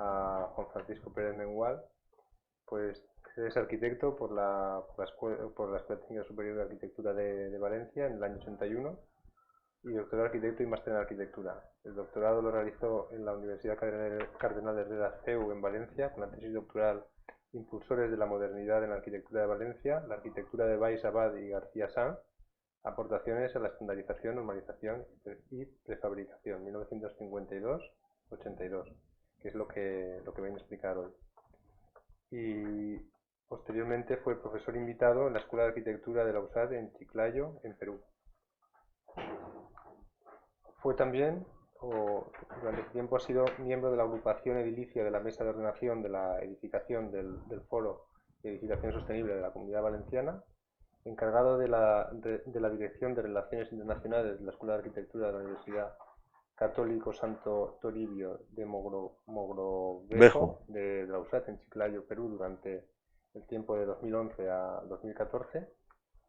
a Juan Francisco Pérez Mengual, pues es arquitecto por la Escuela Técnica Superior de Arquitectura de Valencia en el año 81 y doctor arquitecto y máster en arquitectura. El doctorado lo realizó en la Universidad Cardenal Herrera CEU en Valencia con la tesis doctoral Impulsores de la modernidad en la arquitectura de Valencia, la arquitectura de Valls Abad y García Sanz, aportaciones a la estandarización, normalización y prefabricación, 1952-82, que es lo que voy a explicar hoy. Y posteriormente fue profesor invitado en la Escuela de Arquitectura de la USAD en Chiclayo, en Perú. Fue también, durante tiempo ha sido miembro de la agrupación edilicia de la Mesa de Ordenación de la Edificación del Foro de Edificación Sostenible de la Comunidad Valenciana, encargado de la Dirección de Relaciones Internacionales de la Escuela de Arquitectura de la Universidad Católico Santo Toribio de Mogrovejo de la USAT en Chiclayo, Perú, durante el tiempo de 2011 a 2014.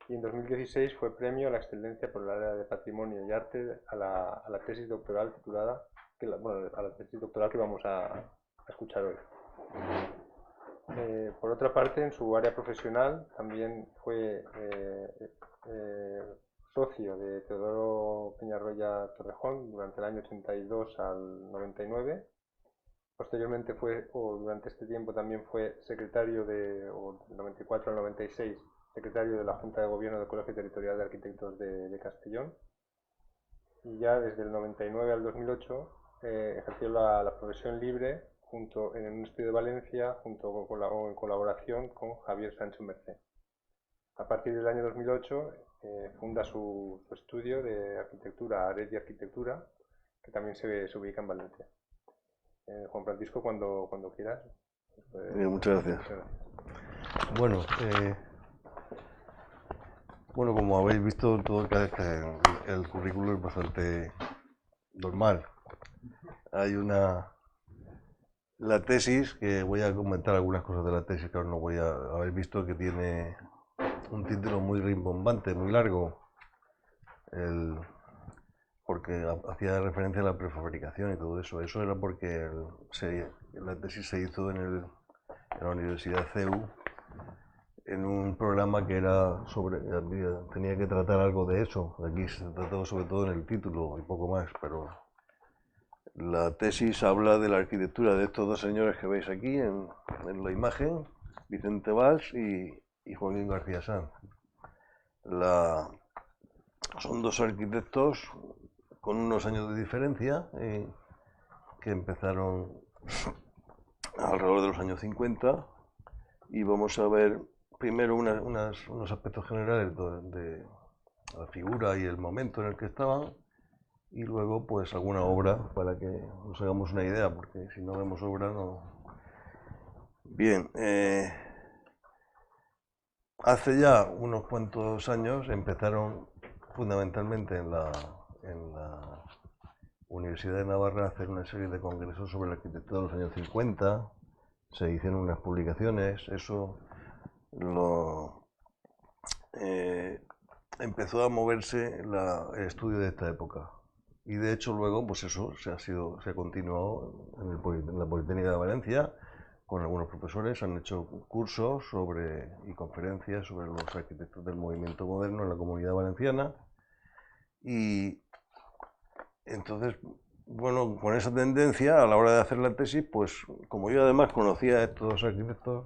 Y en 2016 fue premio a la excelencia por el área de patrimonio y arte a la tesis doctoral titulada, a la tesis doctoral que vamos a escuchar hoy. Por otra parte, en su área profesional también fue socio de Teodoro Peñarroya Torrejón durante el año 82 al 99. Posteriormente durante este tiempo también fue secretario del 94 al 96, secretario de la Junta de Gobierno del Colegio Territorial de Arquitectos de Castellón. Y ya desde el 99 al 2008 ejerció la profesión libre en un estudio de Valencia en colaboración con Javier Sancho Mercé. A partir del año 2008 funda su estudio de arquitectura, Aret y Arquitectura, que también se ubica en Valencia. Juan Francisco, cuando quieras. Bien, muchas gracias. Bueno, como habéis visto, todo el currículo es bastante normal. Hay la tesis, que voy a comentar algunas cosas de la tesis, claro, no habéis visto que tiene un título muy rimbombante, muy largo, porque hacía referencia a la prefabricación y todo eso. Eso era porque la tesis se hizo en la Universidad CEU, en un programa que era tenía que tratar algo de eso. Aquí se trató sobre todo en el título y poco más, pero la tesis habla de la arquitectura de estos dos señores que veis aquí en la imagen, Vicente Valls y Joaquín García Sanz. Son dos arquitectos con unos años de diferencia que empezaron alrededor de los años 50, y vamos a ver primero unos aspectos generales de la figura y el momento en el que estaban, y luego pues alguna obra para que nos hagamos una idea, porque si no vemos obra no... Bien, hace ya unos cuantos años empezaron fundamentalmente en la Universidad de Navarra a hacer una serie de congresos sobre la arquitectura de los años 50, se hicieron unas publicaciones, eso empezó a moverse el estudio de esta época. Y de hecho luego pues eso se ha continuado en la Politécnica de Valencia, con algunos profesores, han hecho cursos y conferencias sobre los arquitectos del movimiento moderno en la Comunidad Valenciana. Y entonces, bueno, con esa tendencia a la hora de hacer la tesis, pues como yo además conocía a estos dos arquitectos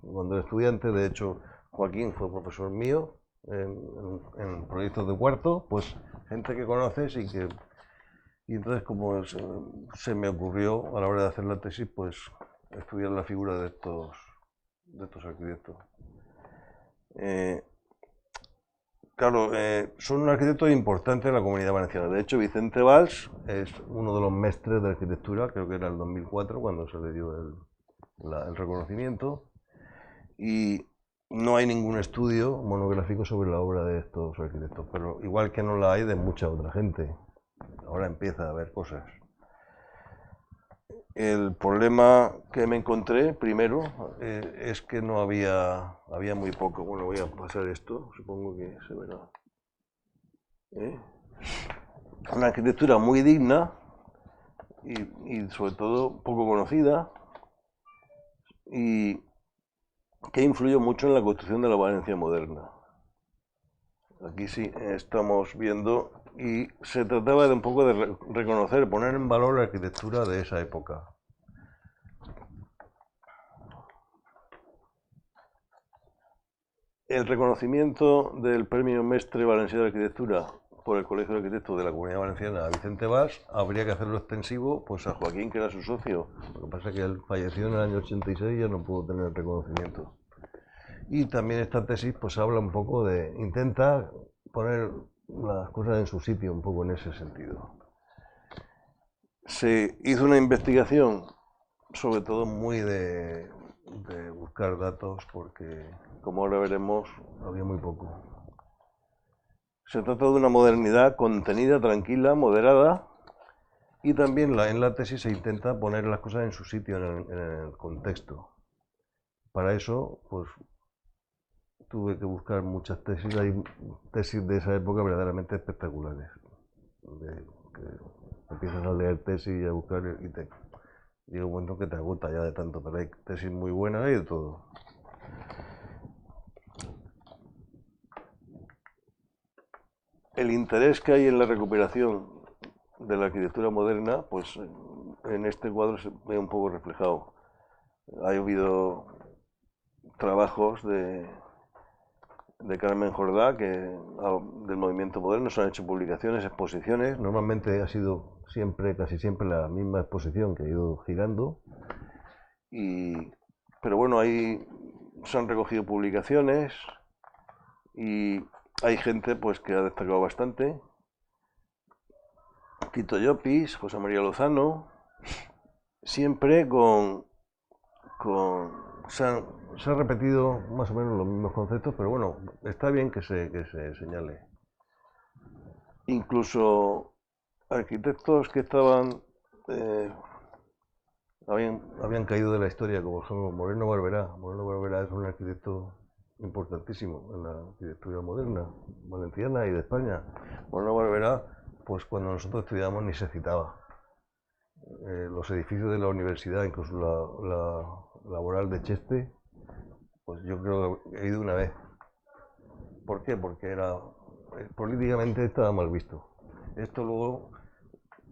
cuando era estudiante, de hecho Joaquín fue profesor mío en proyectos de cuarto, pues gente que conoces y entonces como se me ocurrió a la hora de hacer la tesis, pues estudiar la figura de estos arquitectos. Claro, son un arquitecto importante en la Comunidad Valenciana. De hecho, Vicente Valls es uno de los mestres de arquitectura, creo que era el 2004 cuando se le dio el reconocimiento, y no hay ningún estudio monográfico sobre la obra de estos arquitectos, pero igual que no la hay de mucha otra gente. Ahora empieza a haber cosas. El problema que me encontré primero es que no había muy poco. Bueno, voy a pasar esto, supongo que se verá. Una arquitectura muy digna, y sobre todo poco conocida, y que influyó mucho en la construcción de la Valencia moderna. Aquí sí estamos viendo, y se trataba de un poco de reconocer, poner en valor la arquitectura de esa época. El reconocimiento del Premio Mestre Valencià de Arquitectura por el Colegio de Arquitectos de la Comunidad Valenciana a Vicente Valls habría que hacerlo extensivo pues a Joaquín, que era su socio. Lo que pasa es que él falleció en el año 86 y ya no pudo tener el reconocimiento. Y también esta tesis pues habla un poco de, intenta poner las cosas en su sitio un poco en ese sentido. Se hizo una investigación sobre todo muy de buscar datos porque, como ahora veremos, había muy poco. Se trata de una modernidad contenida, tranquila, moderada, y también en la tesis se intenta poner las cosas en su sitio, en el contexto. Para eso, pues, tuve que buscar muchas tesis. Hay tesis de esa época verdaderamente espectaculares. Que empiezas a leer tesis y a buscar y llega un momento que te agota ya de tanto, pero hay tesis muy buenas y de todo. El interés que hay en la recuperación de la arquitectura moderna, pues en este cuadro se ve un poco reflejado. Ha habido trabajos de Carmen Jordá, del movimiento moderno, se han hecho publicaciones, exposiciones. Normalmente ha sido casi siempre la misma exposición que ha ido girando. Pero bueno, ahí se han recogido publicaciones y hay gente pues que ha destacado bastante. Tito Llopis, José María Lozano, siempre se ha repetido más o menos los mismos conceptos, pero bueno, está bien que se señale. Incluso arquitectos que estaban habían caído de la historia, como por ejemplo Moreno Barberá. Moreno Barberá es un arquitecto importantísimo en la arquitectura moderna, valenciana y de España. Moreno Barberá, pues cuando nosotros estudiábamos ni se citaba. Los edificios de la universidad, incluso la laboral de Cheste, pues yo creo que he ido una vez. ¿Por qué? Porque políticamente estaba mal visto. Esto luego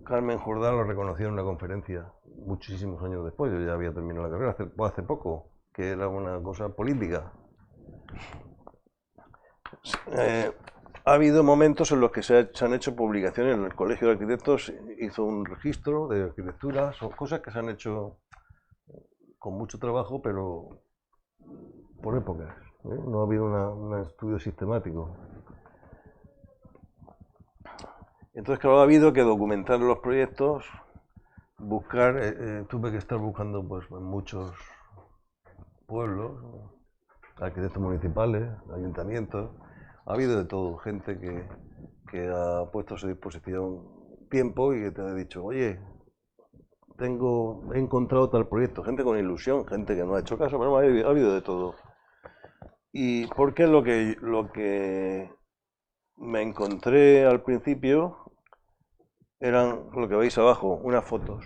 Carmen Jordá lo reconoció en una conferencia muchísimos años después. Yo ya había terminado la carrera hace poco, que era una cosa política. Ha habido momentos en los que se han hecho publicaciones. En el Colegio de Arquitectos hizo un registro de arquitectura. Son cosas que se han hecho con mucho trabajo, pero por épocas. No ha habido un estudio sistemático. Entonces, claro, ha habido que documentar los proyectos, buscar, tuve que estar buscando pues, en muchos pueblos, arquitectos municipales, ayuntamientos. Ha habido de todo, gente que ha puesto a su disposición tiempo y que te ha dicho, oye, he encontrado tal proyecto, gente con ilusión, gente que no ha hecho caso, pero ha habido de todo. ¿Y por qué lo que me encontré al principio eran lo que veis abajo, unas fotos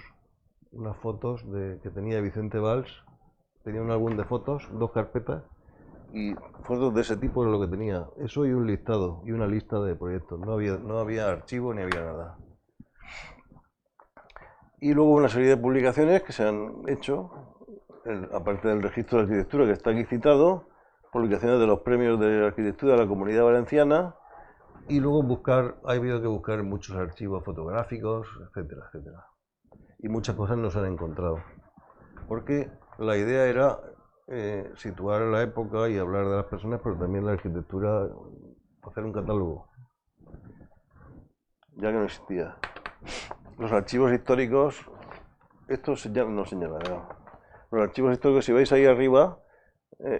que tenía Vicente Valls? Tenía un álbum de fotos, 2 carpetas, y fotos de ese tipo es lo que tenía. Eso y un listado, y una lista de proyectos. No había archivo ni había nada. Y luego una serie de publicaciones que se han hecho, aparte del registro de arquitectura que está aquí citado, publicaciones de los premios de arquitectura de la Comunidad Valenciana, y luego ha habido que buscar muchos archivos fotográficos, etcétera, etcétera. Y muchas cosas no se han encontrado. Porque la idea era situar la época y hablar de las personas, pero también la arquitectura, hacer un catálogo, ya que no existía. Los archivos históricos, esto no señala, ¿no? Los archivos históricos, si veis ahí arriba,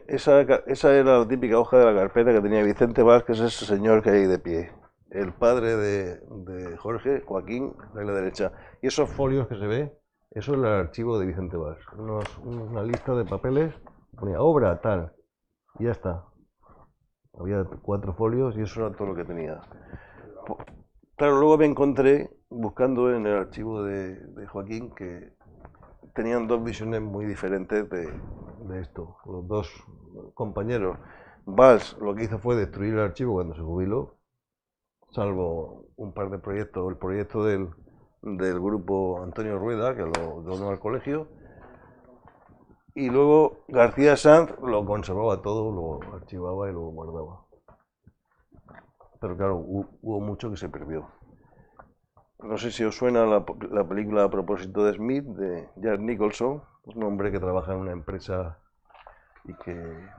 esa era la típica hoja de la carpeta que tenía Vicente Valls, que es ese señor que hay de pie, el padre de Jorge, Joaquín, de la derecha. Y esos folios que se ve, eso es el archivo de Vicente Valls. Una lista de papeles, ponía obra tal, y ya está. Había 4 folios y eso era todo lo que tenía. Claro, luego me encontré buscando en el archivo de Joaquín que tenían dos visiones muy diferentes de esto. Los dos compañeros. Valls lo que hizo fue destruir el archivo cuando se jubiló, salvo un par de proyectos, el proyecto del grupo Antonio Rueda, que lo donó al colegio, y luego García Sanz lo conservaba todo, lo archivaba y lo guardaba. Pero claro, hubo mucho que se perdió. No sé si os suena la película A propósito de Smith, de Jack Nicholson, un hombre que trabaja en una empresa y que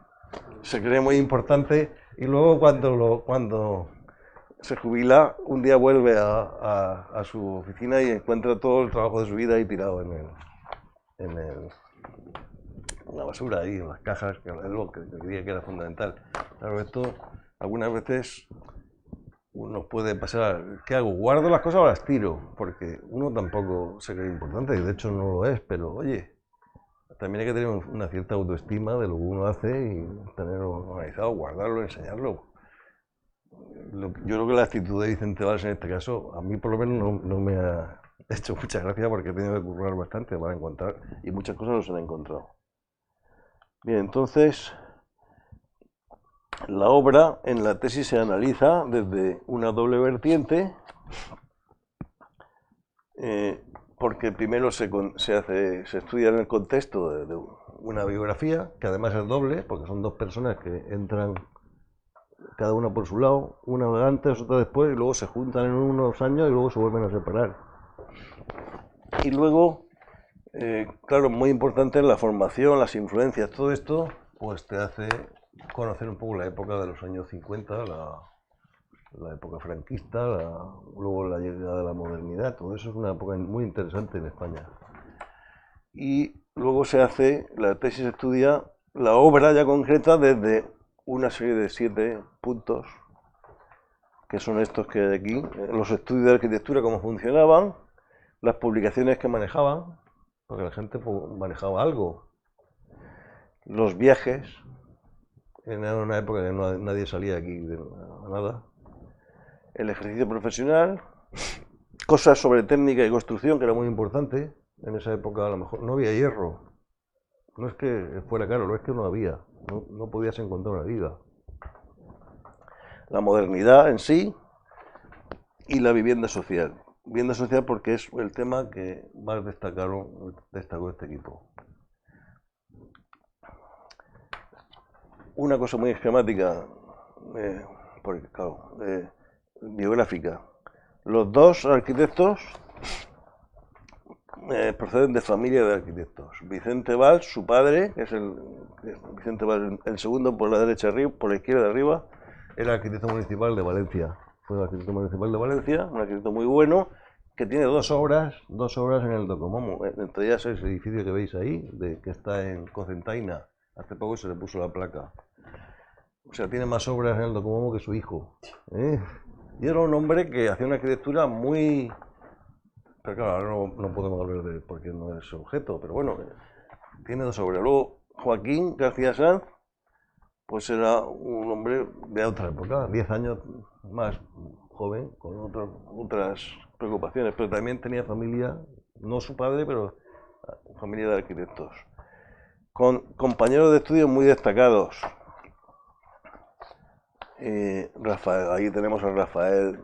se cree muy importante, y luego cuando se jubila, un día vuelve a su oficina y encuentra todo el trabajo de su vida ahí tirado en la basura, ahí en las cajas, que es lo que creía que era fundamental. Claro, esto algunas veces uno puede pasar, ¿qué hago? ¿Guardo las cosas o las tiro? Porque uno tampoco se cree importante, y de hecho no lo es, pero oye, también hay que tener una cierta autoestima de lo que uno hace y tenerlo organizado, guardarlo, enseñarlo. Yo creo que la actitud de Vicente Valls en este caso, a mí por lo menos no me ha hecho mucha gracia, porque he tenido que currar bastante para encontrar, y muchas cosas no se han encontrado. Bien, entonces, la obra en la tesis se analiza desde una doble vertiente, porque primero se estudia en el contexto de una biografía, que además es doble, porque son dos personas que entran cada una por su lado, una antes, otra después, y luego se juntan en unos años y luego se vuelven a separar. Y luego, claro, muy importante la formación, las influencias, todo esto, pues te hace conocer un poco la época de los años 50, la época franquista, luego la llegada de la modernidad. Todo eso es una época muy interesante en España. Y luego la tesis estudia la obra ya concreta desde una serie de 7 puntos, que son estos que hay aquí: los estudios de arquitectura, cómo funcionaban, las publicaciones que manejaban, porque la gente manejaba algo, los viajes, era una época que nadie salía aquí a nada, el ejercicio profesional, cosas sobre técnica y construcción, que era muy importante. En esa época a lo mejor no había hierro, no es que fuera caro, no es que no había, no podías encontrar una viga. La modernidad en sí y la vivienda social. Vivienda social porque es el tema que más destacó este equipo. Una cosa muy esquemática, porque, claro, biográfica. Los dos arquitectos proceden de familia de arquitectos. Vicente Valls, su padre, que es Vicente Valls, el segundo por la derecha arriba, por la izquierda de arriba, era arquitecto municipal de Valencia. Fue el arquitecto municipal de Valencia, un arquitecto muy bueno, que tiene dos obras en el Docomomo. Entre ellas es el edificio que veis ahí, que está en Cocentaina. Hace poco se le puso la placa. O sea, tiene más obras en el Docomomo que su hijo. Y era un hombre que hacía una arquitectura muy... Pero claro, ahora no podemos hablar de él porque no es objeto, pero bueno, tiene dos obras. Luego, Joaquín García Sanz, pues era un hombre de otra época, 10 años más joven, con otras preocupaciones, pero también tenía familia, no su padre, pero familia de arquitectos, con compañeros de estudio muy destacados. Rafael, ahí tenemos a Rafael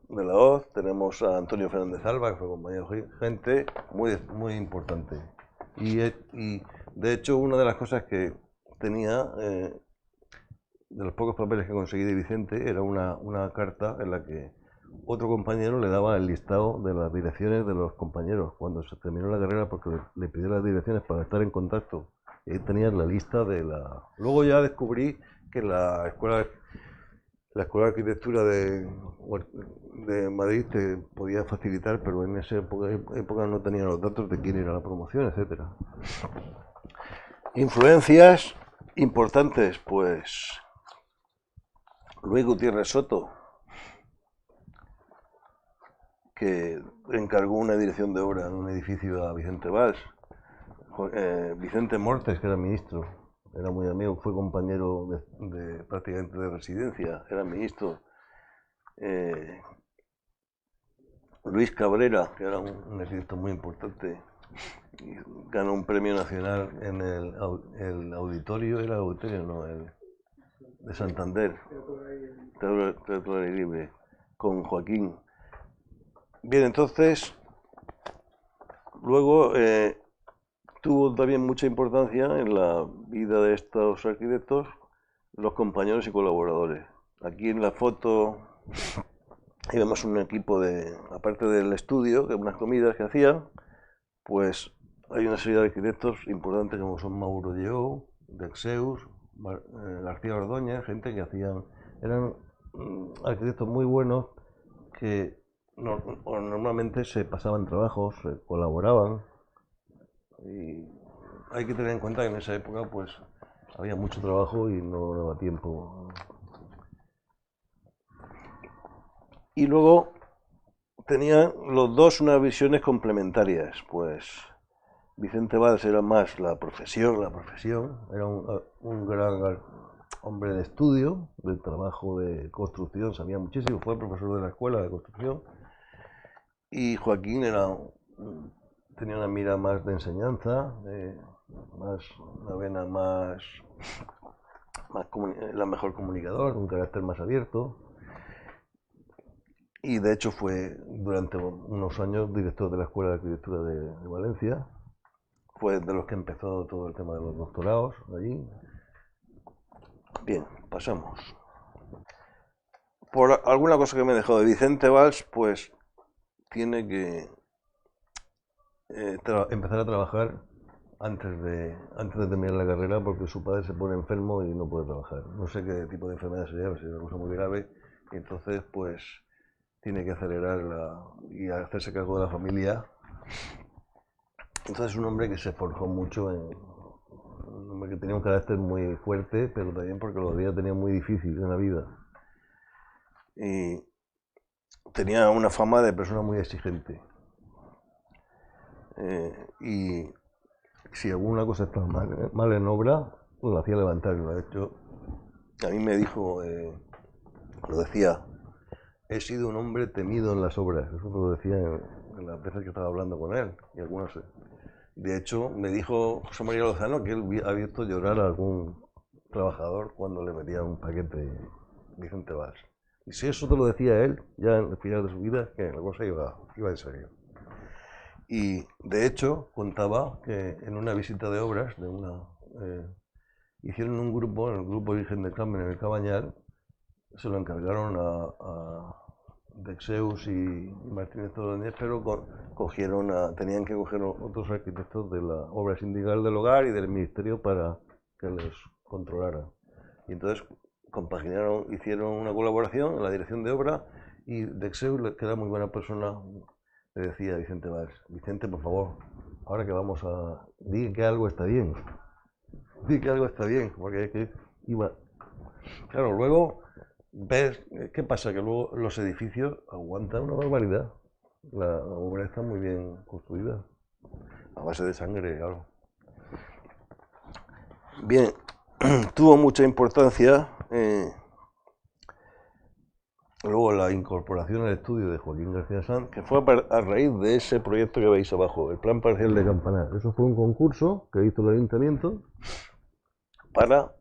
de la Hoz, tenemos a Antonio Fernández Alba, que fue compañero, gente muy importante. Y de hecho, una de las cosas que tenía, de los pocos papeles que conseguí de Vicente, era una carta en la que otro compañero le daba el listado de las direcciones de los compañeros cuando se terminó la carrera, porque le pidió las direcciones para estar en contacto. Y ahí tenías la lista de la... Luego ya descubrí que la escuela de arquitectura de Madrid te podía facilitar, pero en esa época no tenía los datos de quién era la promoción, etc. Influencias importantes, pues Luis Gutiérrez Soto, que encargó una dirección de obra en un edificio a Vicente Valls. Vicente Mortes, que era ministro, era muy amigo, fue compañero prácticamente de residencia, era ministro. Luis Cabrera, que era un arquitecto muy importante, y ganó un premio nacional en el auditorio, era el auditorio, no, el de Santander, Teatro del Aire Libre, con Joaquín. Bien, entonces, luego tuvo también mucha importancia en la vida de estos arquitectos los compañeros y colaboradores. Aquí en la foto vemos un equipo de, aparte del estudio, de unas comidas que hacían, pues hay una serie de arquitectos importantes como son Mauro Lleó, Dexeus, García Ordóñez, gente que eran arquitectos muy buenos que normalmente se pasaban trabajos, colaboraban, y hay que tener en cuenta que en esa época pues había mucho trabajo y no daba tiempo. Y luego tenían los dos unas visiones complementarias, pues Vicente Valls era más la profesión, era un gran hombre de estudio, de trabajo de construcción, sabía muchísimo, fue profesor de la escuela de construcción, y Joaquín tenía una mira más de enseñanza, una vena la mejor comunicador, un carácter más abierto, y de hecho fue durante unos años director de la Escuela de Arquitectura de Valencia. Fue de los que empezó todo el tema de los doctorados allí. Bien, pasamos. Por alguna cosa que me he dejado de Vicente Valls, pues tiene que empezar a trabajar antes de terminar la carrera porque su padre se pone enfermo y no puede trabajar. No sé qué tipo de enfermedad sería, pero es una cosa muy grave. Y entonces, pues, tiene que acelerar y hacerse cargo de la familia. Entonces es un hombre que se forjó mucho, un hombre que tenía un carácter muy fuerte, pero también porque lo había tenido muy difícil en la vida. Y tenía una fama de persona muy exigente. Y si alguna cosa estaba mal en obra, lo hacía levantar. De hecho, a mí me dijo, lo decía, he sido un hombre temido en las obras. Eso lo decía en las veces que estaba hablando con él. Y algunas. De hecho, me dijo José María Lozano que él había visto llorar a algún trabajador cuando le metía un paquete Vicente Valls. Y si eso te lo decía él, ya en el final de su vida, que la cosa iba en serio. Y de hecho, contaba que en una visita de obras, hicieron un grupo, en el grupo Virgen del Carmen en el Cabañal, se lo encargaron a Dexeus y Martínez Ordóñez, pero tenían que coger otros arquitectos de la obra sindical del hogar y del ministerio para que les controlaran. Y entonces compaginaron, hicieron una colaboración en la dirección de obra y Dexeus, que era muy buena persona, le decía a Vicente Valls, Vicente, por favor, ahora que vamos a... Di que algo está bien. Di que algo está bien, porque iba... Claro, luego... ¿Ves qué pasa? Que luego los edificios aguantan una barbaridad. La obra está muy bien construida, a base de sangre, claro. Bien, tuvo mucha importancia luego la incorporación al estudio de Joaquín García Sanz, que fue a raíz de ese proyecto que veis abajo, el plan parcial de Campanar. Eso fue un concurso que hizo el ayuntamiento para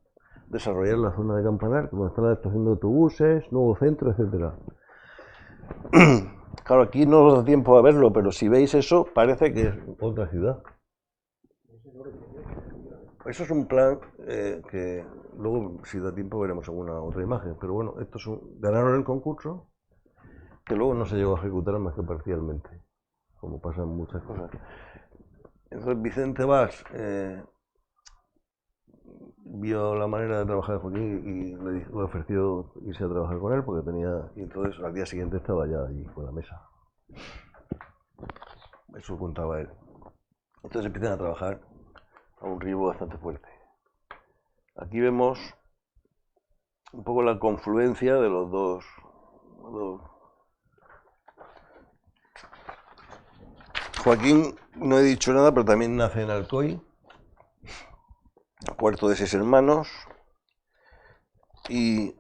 desarrollar la zona de Campanar, donde está la estación de autobuses, nuevo centro, etc. Claro, aquí no os da tiempo a verlo, pero si veis eso, parece que es otra ciudad. Eso es un plan que luego, si da tiempo, veremos alguna otra imagen. Pero bueno, ganaron el concurso, que luego no se llegó a ejecutar más que parcialmente, como pasan muchas cosas. Entonces Vicente Valls vio la manera de trabajar de Joaquín y le ofreció irse a trabajar con él porque tenía... Y entonces al día siguiente estaba ya allí con la mesa. Eso contaba él. Entonces empiezan a trabajar a un ritmo bastante fuerte. Aquí vemos un poco la confluencia de los dos. Joaquín, no he dicho nada, pero también nace en Alcoy, cuarto de 6 hermanos, y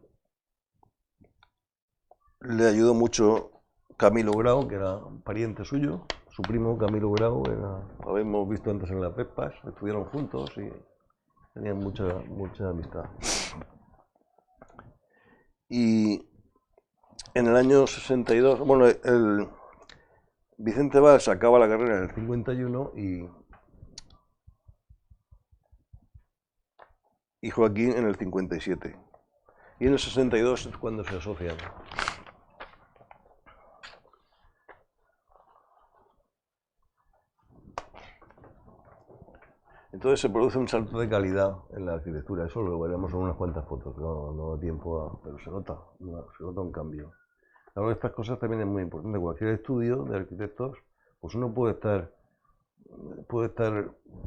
le ayudó mucho Camilo Grau, que era pariente suyo, su primo Camilo Grau, lo habíamos visto antes en las Vespas, estudiaron juntos y tenían mucha amistad. Y en el año 62, bueno, el Vicente Valls acaba la carrera en el 51 y Joaquín en el 57. Y en el 62 es cuando se asocian. Entonces se produce un salto de calidad en la arquitectura. Eso lo veremos en unas cuantas fotos, no da tiempo pero se nota un cambio. Ahora, estas cosas también es muy importante. Cualquier estudio de arquitectos, pues uno puede estar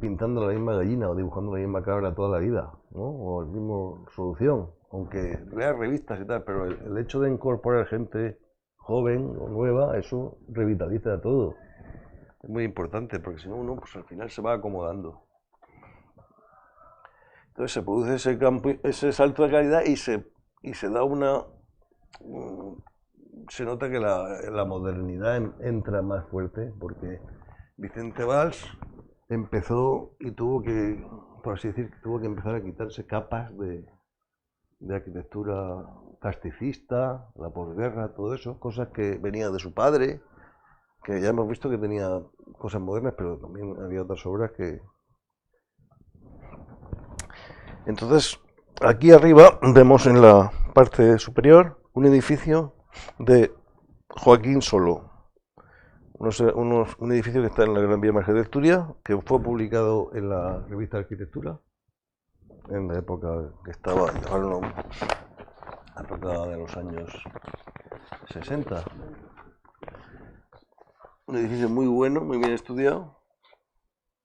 pintando la misma gallina o dibujando la misma cabra toda la vida, ¿no? O el mismo solución, aunque lea revistas y tal, pero el hecho de incorporar gente joven o nueva, eso revitaliza todo. Es muy importante, porque si no uno pues al final se va acomodando. Entonces se produce ese salto de calidad y se da se nota que la modernidad entra más fuerte, porque Vicente Valls empezó y tuvo que, por así decir, tuvo que empezar a quitarse capas de arquitectura casticista, la posguerra, todo eso, cosas que venían de su padre, que ya hemos visto que tenía cosas modernas, pero también había otras obras que... Entonces, aquí arriba vemos en la parte superior un edificio de Joaquín Soló. Un edificio que está en la Gran Vía Margen del Turia, que fue publicado en la revista Arquitectura, en la época que estaba, la época de los años 60. Un edificio muy bueno, muy bien estudiado,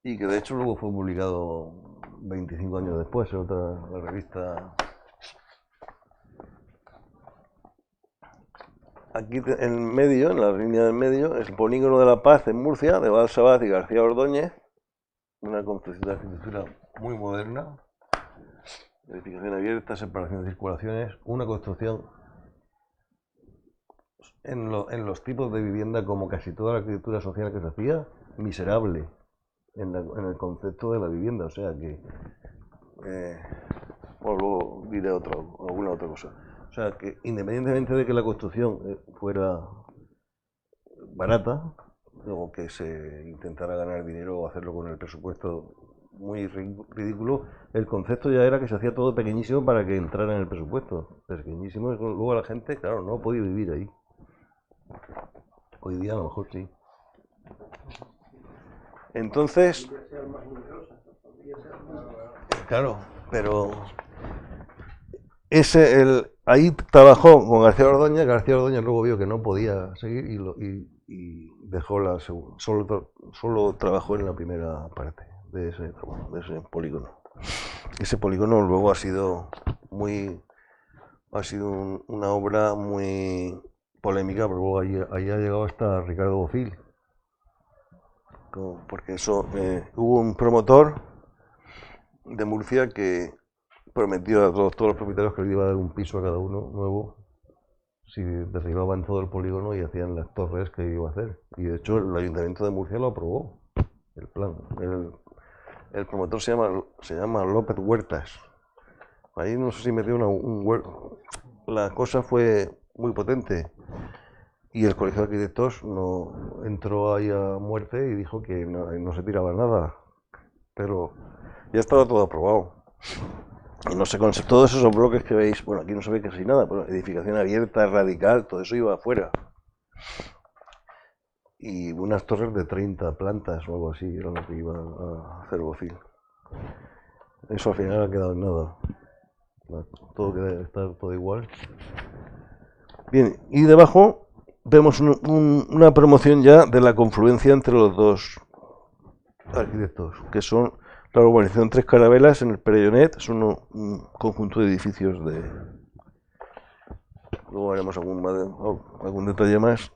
y que de hecho luego fue publicado 25 años después en la revista. Aquí en medio, en la línea del medio, es el Polígono de la Paz en Murcia, de Valls Abad y García Ordóñez, una concepción de arquitectura muy moderna, edificación abierta, separación de circulaciones, una construcción en los tipos de vivienda, como casi toda la arquitectura social que se hacía, miserable en el concepto de la vivienda, o sea que luego diré alguna otra cosa. O sea que independientemente de que la construcción fuera barata, o que se intentara ganar dinero o hacerlo con el presupuesto muy ridículo, el concepto ya era que se hacía todo pequeñísimo para que entrara en el presupuesto. Pequeñísimo, luego la gente, claro, no podía vivir ahí. Hoy día a lo mejor sí. Entonces, claro, pero ahí trabajó con García Ordóñez. García Ordóñez luego vio que no podía seguir y dejó solo trabajó en la primera parte de ese polígono. Ese polígono luego ha sido una obra muy polémica, pero luego ahí ha llegado hasta Ricardo Bofill, porque hubo un promotor de Murcia que prometió a todos los propietarios que le iba a dar un piso a cada uno nuevo si derribaban todo el polígono y hacían las torres que iba a hacer. Y de hecho el Ayuntamiento de Murcia lo aprobó, el plan. El promotor se llama López Huertas. Ahí no sé si metió un huerto. La cosa fue muy potente. Y el Colegio de Arquitectos no entró ahí a muerte y dijo que no se tiraba nada. Pero ya estaba todo aprobado. Y no sé, con todos esos bloques que veis, bueno, aquí no se ve casi nada, pero edificación abierta, radical, todo eso iba afuera. Y unas torres de 30 plantas o algo así, era lo que iba a hacer Bofill. Eso al final ha quedado en nada. Está todo igual. Bien, y debajo vemos una promoción ya de la confluencia entre los dos arquitectos, que son la urbanización Tres Carabelas en el Perellonet. Es un conjunto de edificios luego haremos algún detalle más.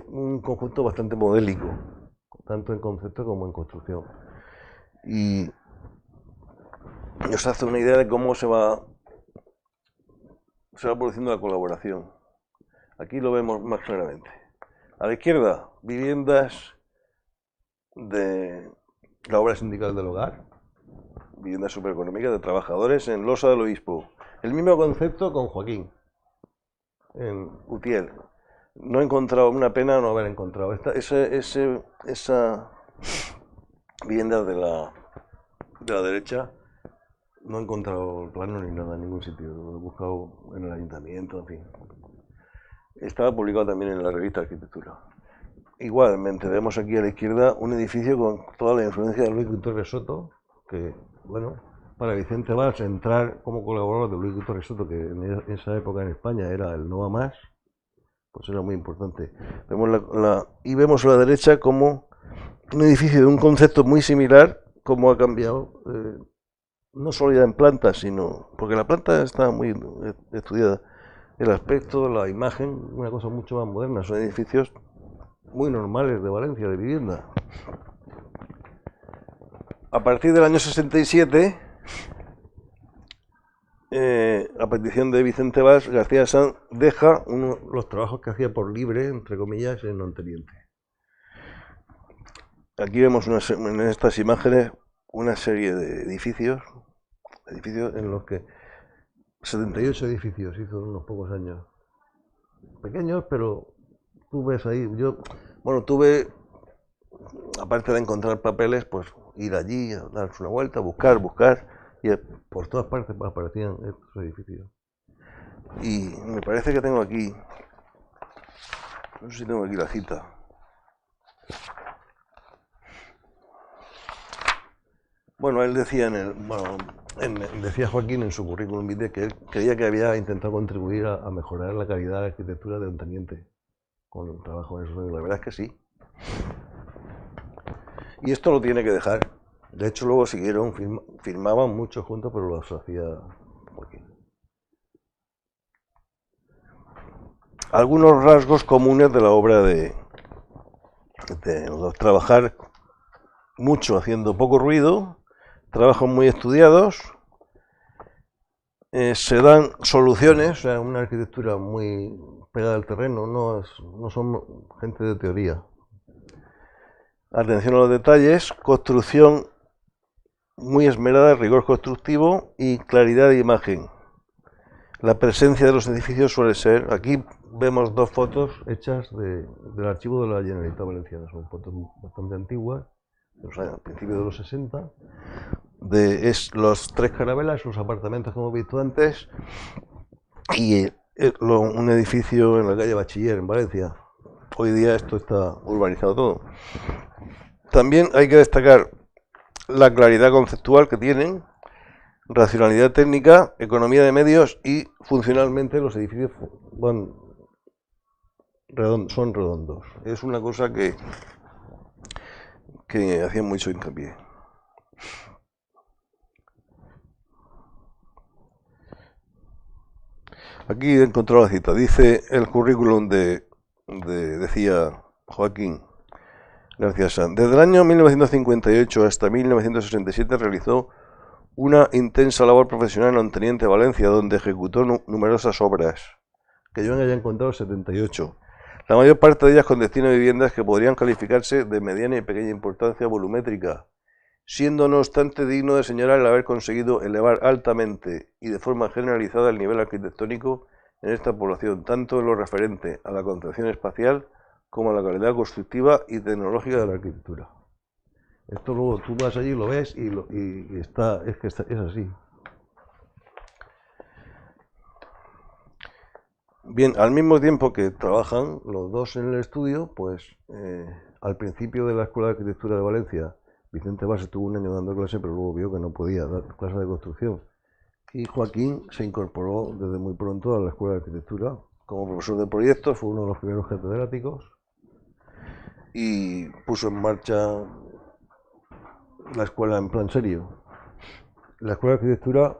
Un conjunto bastante modélico, tanto en concepto como en construcción. Y os hace una idea de cómo se va produciendo la colaboración. Aquí lo vemos más claramente. A la izquierda, viviendas de la obra sindical del hogar, viviendas supereconómicas de trabajadores en Losa del Obispo. El mismo concepto con Joaquín, en Utiel. No he encontrado, una pena no haber encontrado. Esa vivienda de la derecha, no he encontrado plano ni nada en ningún sitio. Lo he buscado en el ayuntamiento, en fin. Estaba publicado también en la revista Arquitectura. Igualmente, vemos aquí a la izquierda un edificio con toda la influencia de Luis Gutiérrez Soto, que, bueno, para Vicente Valls entrar como colaborador de Luis Gutiérrez Soto, que en esa época en España era el no a más, pues era muy importante. Y vemos a la derecha como un edificio de un concepto muy similar, como ha cambiado, no solo ya en planta, sino, porque la planta está muy estudiada, el aspecto, la imagen, una cosa mucho más moderna, son edificios muy normales de Valencia, de vivienda. A partir del año 67, a petición de Vicente Valls, García Sanz deja los trabajos que hacía por libre, entre comillas, en Onteniente. Aquí vemos en estas imágenes una serie de edificios en los que 78 edificios hizo en unos pocos años. Pequeños, pero tú ves ahí, tuve, aparte de encontrar papeles, pues ir allí, a darse una vuelta, buscar, y por todas partes aparecían estos edificios. Y me parece que tengo aquí, no sé si tengo aquí la cita. Bueno, él decía decía Joaquín en su currículum vitae que él creía que había intentado contribuir a mejorar la calidad de la arquitectura de Onteniente con el trabajo en eso. La verdad es que sí. Y esto lo tiene que dejar. De hecho, luego siguieron, firmaban mucho juntos, pero lo hacía Joaquín. Algunos rasgos comunes de la obra de trabajar mucho haciendo poco ruido, trabajos muy estudiados, se dan soluciones, o sea, una arquitectura muy pegada al terreno, no son gente de teoría. Atención a los detalles, construcción muy esmerada, rigor constructivo y claridad de imagen. La presencia de los edificios suele ser, aquí vemos dos fotos hechas del archivo de la Generalitat Valenciana, son fotos bastante antiguas, a principios de los 60, los tres carabelas, los apartamentos que hemos visto antes, y un edificio en la calle Bachiller, en Valencia. Hoy día esto está urbanizado todo. También hay que destacar la claridad conceptual que tienen, racionalidad técnica, economía de medios y funcionalmente los edificios son redondos. Es una cosa que hacían mucho hincapié. Aquí he encontrado la cita. Dice el currículum decía Joaquín García Sanz. Desde el año 1958 hasta 1967 realizó una intensa labor profesional en Onteniente, Valencia, donde ejecutó numerosas obras, que yo haya encontrado 78. La mayor parte de ellas con destino a viviendas que podrían calificarse de mediana y pequeña importancia volumétrica, siendo no obstante digno de señalar el haber conseguido elevar altamente y de forma generalizada el nivel arquitectónico en esta población, tanto en lo referente a la concepción espacial como a la calidad constructiva y tecnológica de la arquitectura. Esto luego tú vas allí, lo ves es así. Bien, al mismo tiempo que trabajan los dos en el estudio, pues al principio de la Escuela de Arquitectura de Valencia, Vicente Valls estuvo un año dando clase, pero luego vio que no podía dar clases de construcción. Y Joaquín se incorporó desde muy pronto a la Escuela de Arquitectura como profesor de proyectos, fue uno de los primeros catedráticos y puso en marcha la escuela en plan serio. La Escuela de Arquitectura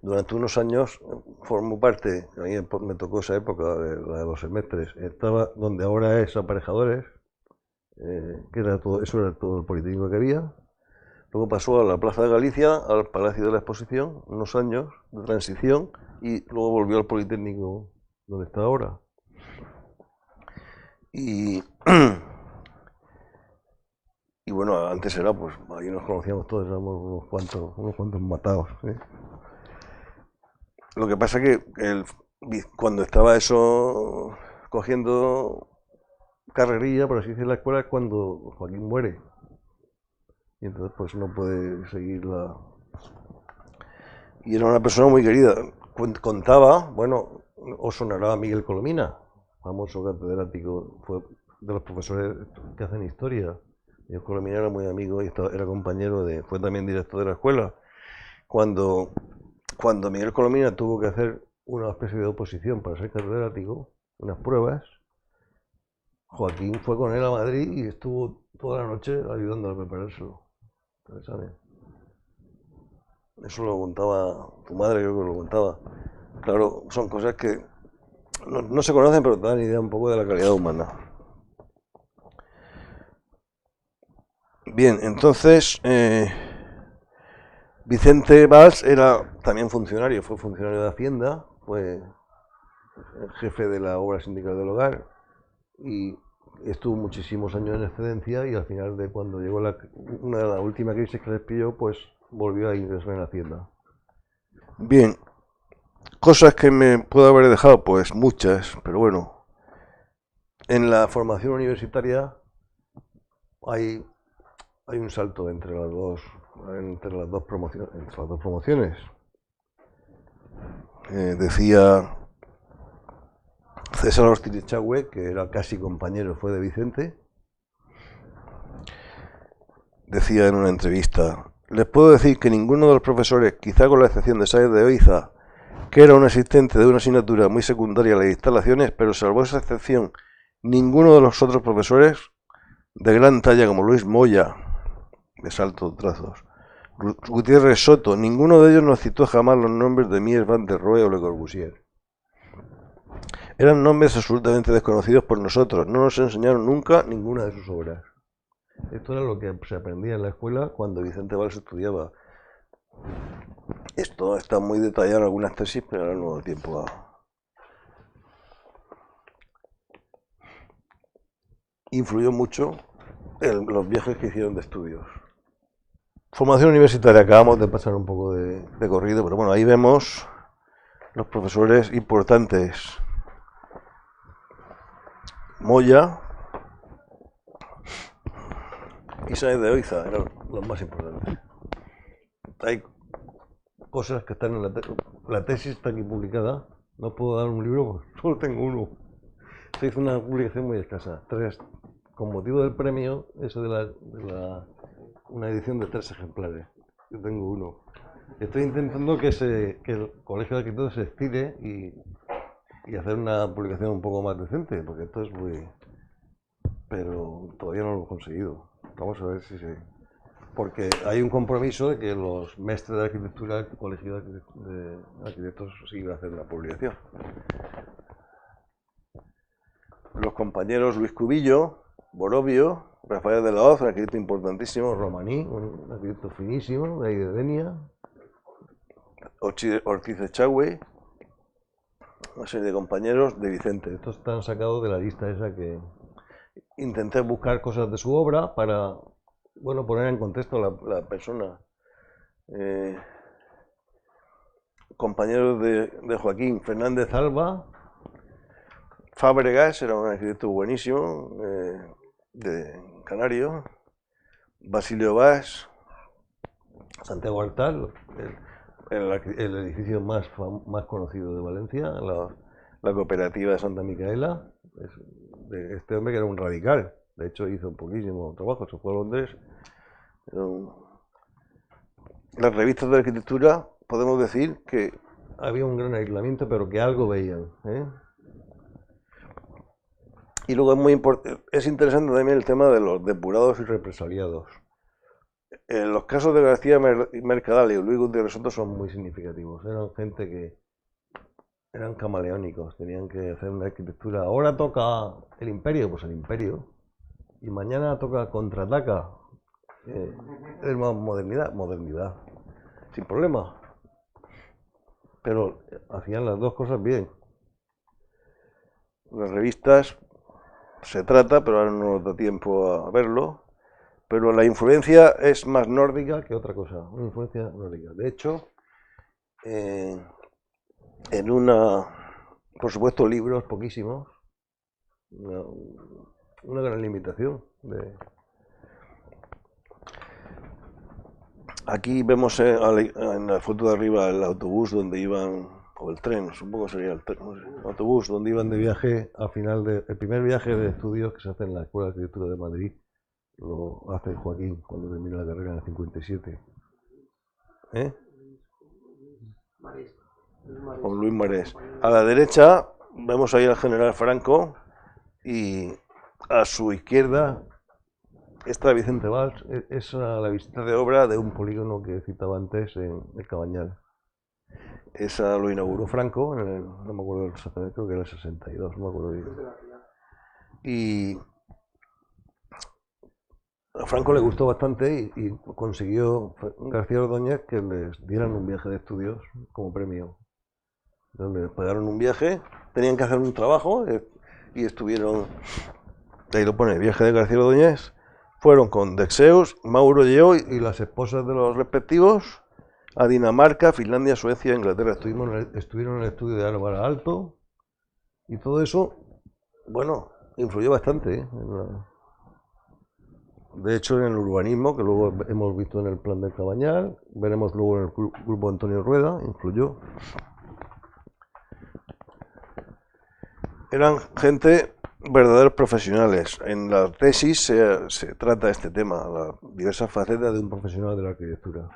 durante unos años formó parte, a mí me tocó esa época de los semestres, estaba donde ahora es Aparejadores, que eso era todo el politécnico que había. Luego pasó a la Plaza de Galicia, al Palacio de la Exposición, unos años de transición, y luego volvió al Politécnico donde está ahora. Y, y bueno, antes era, pues ahí nos conocíamos todos, éramos unos cuantos matados, ¿eh? Lo que pasa que cuando estaba eso cogiendo carrerilla, por así decirlo, la escuela, es cuando Joaquín muere. Y entonces pues no puede seguirla. Y era una persona muy querida. Contaba, bueno, os sonará a Miguel Colomina, famoso catedrático, fue de los profesores que hacen historia. Miguel Colomina era muy amigo y era compañero fue también director de la escuela. Cuando Miguel Colomina tuvo que hacer una especie de oposición para ser catedrático, unas pruebas, Joaquín fue con él a Madrid y estuvo toda la noche ayudándole a preparárselo. ¿Sabes? Eso lo contaba tu madre, creo que lo contaba. Claro, son cosas que no se conocen, pero te dan idea un poco de la calidad humana. Bien, entonces Vicente Valls era también funcionario, fue funcionario de Hacienda, fue el jefe de la obra sindical del hogar y estuvo muchísimos años en excedencia y al final de cuando llegó una de las últimas crisis que les pilló, pues volvió a ingresar en Hacienda. Bien, cosas que me puedo haber dejado, pues muchas, pero bueno. En la formación universitaria hay un salto entre las dos promociones. Decía César Ortiz Echagüe, que era casi compañero, fue de Vicente, decía en una entrevista: les puedo decir que ninguno de los profesores, quizá con la excepción de Sáez de Oiza, que era un asistente de una asignatura muy secundaria a las instalaciones, pero salvo esa excepción, ninguno de los otros profesores de gran talla como Luis Moya, de Salto de Trazos, Gutiérrez Soto, ninguno de ellos nos citó jamás los nombres de Mies van der Rohe o Le Corbusier. Eran nombres absolutamente desconocidos por nosotros, no nos enseñaron nunca ninguna de sus obras. Esto era lo que se aprendía en la escuela cuando Vicente Valls estudiaba. Esto está muy detallado en algunas tesis, pero ahora no da tiempo a... Influyó mucho en los viajes que hicieron de estudios. Formación universitaria, acabamos de pasar un poco de corrido, pero bueno, ahí vemos los profesores importantes. Moya y Sáez de Oiza eran los más importantes. Hay cosas que están en la tesis está aquí publicada. No puedo dar un libro, solo tengo uno. Se hizo una publicación muy escasa. Con motivo del premio, eso de una edición de 3 ejemplares. Yo tengo uno. Estoy intentando que el Colegio de Arquitectos se estire y hacer una publicación un poco más decente, porque esto es muy... Pero todavía no lo he conseguido. Vamos a ver si se... Porque hay un compromiso de que los mestres de arquitectura del Colegio de Arquitectos sigan a hacer la publicación. Los compañeros Luis Cubillo, Borovio, Rafael de la Hoz, un arquitecto importantísimo, Romaní, un arquitecto finísimo, de ahí de Denia, Ortiz Echagüe, una serie de compañeros de Vicente. Estos están sacados de la lista esa que intenté buscar cosas de su obra para, bueno, poner en contexto la persona. Compañeros de Joaquín, Fernández Alba, Fábregas, era un arquitecto buenísimo, de Canario, Basilio Bas, Santiago Artal, el edificio más conocido de Valencia, la cooperativa de Santa Micaela, de este hombre que era un radical, de hecho hizo poquísimo trabajo, se fue a Londres. Las revistas de arquitectura, podemos decir que había un gran aislamiento, pero que algo veían, ¿eh? Y luego es interesante también el tema de los depurados y represaliados. Los casos de García Mercadal y Luis Gutiérrez Soto son muy significativos. Eran gente que eran camaleónicos, tenían que hacer una arquitectura. Ahora toca el Imperio, pues el Imperio. Y mañana toca Contraataca. Es más modernidad, sin problema. pero hacían las dos cosas bien. Las revistas se trata, pero ahora no nos da tiempo a verlo, pero la influencia es más nórdica que otra cosa, una influencia nórdica. De hecho, en por supuesto, libros poquísimos, una gran limitación. Aquí vemos en la foto de arriba el autobús donde iban, o el tren, supongo sería el tren, no sé, el autobús donde iban de viaje al final el primer viaje de estudios que se hace en la Escuela de Arquitectura de Madrid, lo hace Joaquín cuando termina la carrera en el 57. Con Luis Marés. A la derecha vemos ahí al general Franco y a su izquierda está Vicente Valls. Es la visita de obra de un polígono que citaba antes en el Cabañal. Esa lo inauguró Franco, no me acuerdo exactamente, creo que era el 62, no me acuerdo bien. Y a Franco le gustó bastante y consiguió García Ordóñez que les dieran un viaje de estudios como premio. Les pagaron un viaje, tenían que hacer un trabajo y estuvieron, ahí lo pone, viaje de García Ordóñez, fueron con Dexeus, Mauro Lleó y las esposas de los respectivos a Dinamarca, Finlandia, Suecia, Inglaterra. Estuvieron en el estudio de Álvaro Alto y todo eso, bueno, influyó bastante, de hecho, en el urbanismo, que luego hemos visto en el plan del Cabañal, veremos luego en el grupo Antonio Rueda, influyó. Eran gente verdaderos profesionales. En la tesis se trata este tema, las diversas facetas de un profesional de la arquitectura.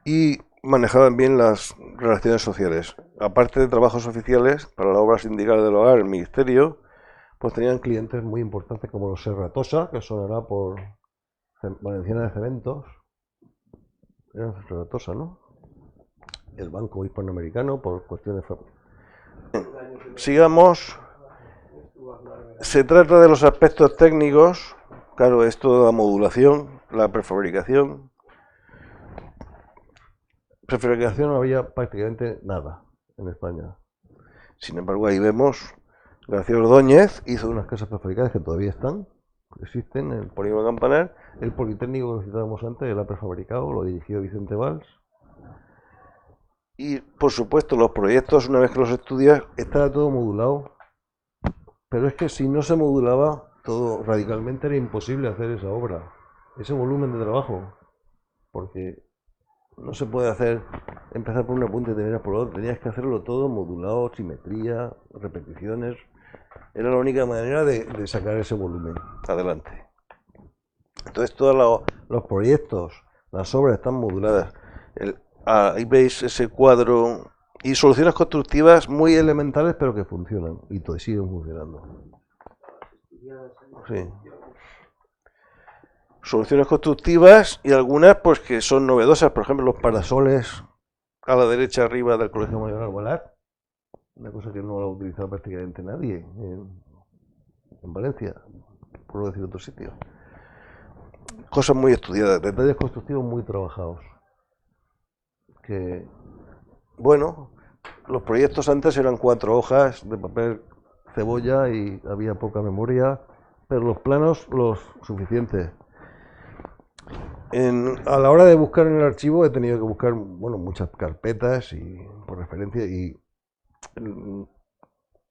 Y manejaban bien las relaciones sociales. Aparte de trabajos oficiales, para la obra sindical del hogar, el ministerio, pues tenían clientes muy importantes como los Serratosa, que sonará por Valenciana de Cementos. Era Serratosa, ¿no? El Banco Hispanoamericano, por cuestiones... Sigamos. Se trata de los aspectos técnicos. Claro, es toda la modulación, la prefabricación. Prefabricación no había prácticamente nada en España. Sin embargo, ahí vemos García Ordóñez hizo unas casas prefabricadas que todavía existen en el Polígono Campanar. El Politécnico que citábamos antes era prefabricado, lo dirigió Vicente Valls. Y, por supuesto, los proyectos, una vez que los estudias, estaba todo modulado. Pero es que si no se modulaba todo radicalmente era imposible hacer esa obra, ese volumen de trabajo. Porque no se puede empezar por una punta y terminar por la otra. Tenías que hacerlo todo modulado, simetría, repeticiones. Era la única manera de sacar ese volumen adelante. Entonces todos los proyectos, las obras están moduladas. Ahí veis ese cuadro y soluciones constructivas muy elementales pero que funcionan y siguen funcionando. Sí. Soluciones constructivas y algunas pues que son novedosas, por ejemplo los parasoles a la derecha arriba del Colegio Mayor Albalat, una cosa que no lo ha utilizado prácticamente nadie en Valencia, por no decir otro sitio. Cosas muy estudiadas, detalles constructivos muy trabajados. Que, bueno, los proyectos antes eran 4 hojas de papel cebolla y había poca memoria, pero los planos los suficientes. A la hora de buscar en el archivo he tenido que buscar, bueno, muchas carpetas y por referencia y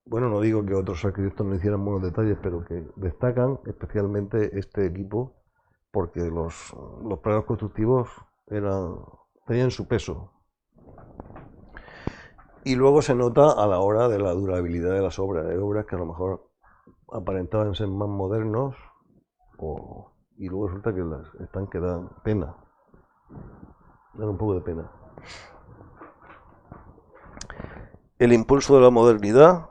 bueno, no digo que otros arquitectos no hicieran buenos detalles, pero que destacan especialmente este equipo porque los planos constructivos tenían su peso. Y luego se nota a la hora de la durabilidad de las obras. Hay obras que a lo mejor aparentaban ser más modernos y luego resulta que dan pena. Dan un poco de pena. El impulso de la modernidad.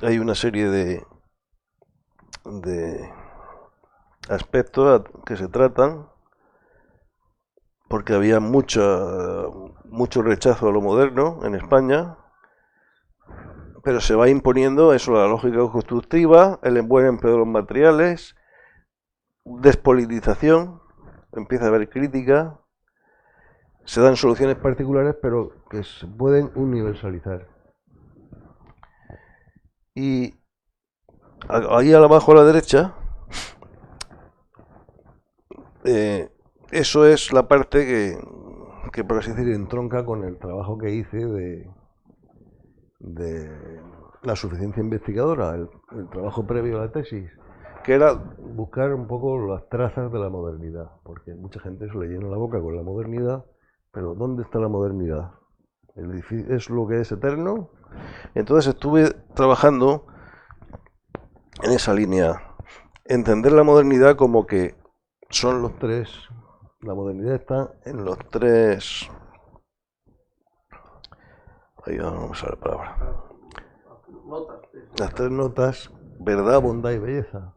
Hay una serie de aspectos que se tratan porque había mucho rechazo a lo moderno en España, pero se va imponiendo eso, la lógica constructiva, el buen empleo de los materiales, despolitización, empieza a haber crítica, se dan soluciones particulares, pero que se pueden universalizar. Y ahí abajo a la derecha, eso es la parte que, por así decir, entronca con el trabajo que hice de la suficiencia investigadora, el trabajo previo a la tesis, que era buscar un poco las trazas de la modernidad, porque mucha gente se le llena la boca con la modernidad, pero ¿dónde está la modernidad? ¿El edificio es lo que es eterno? Entonces estuve trabajando en esa línea, entender la modernidad como que son los tres, la modernidad está en los tres, ahí no me sale la palabra, las tres notas: verdad, bondad y belleza.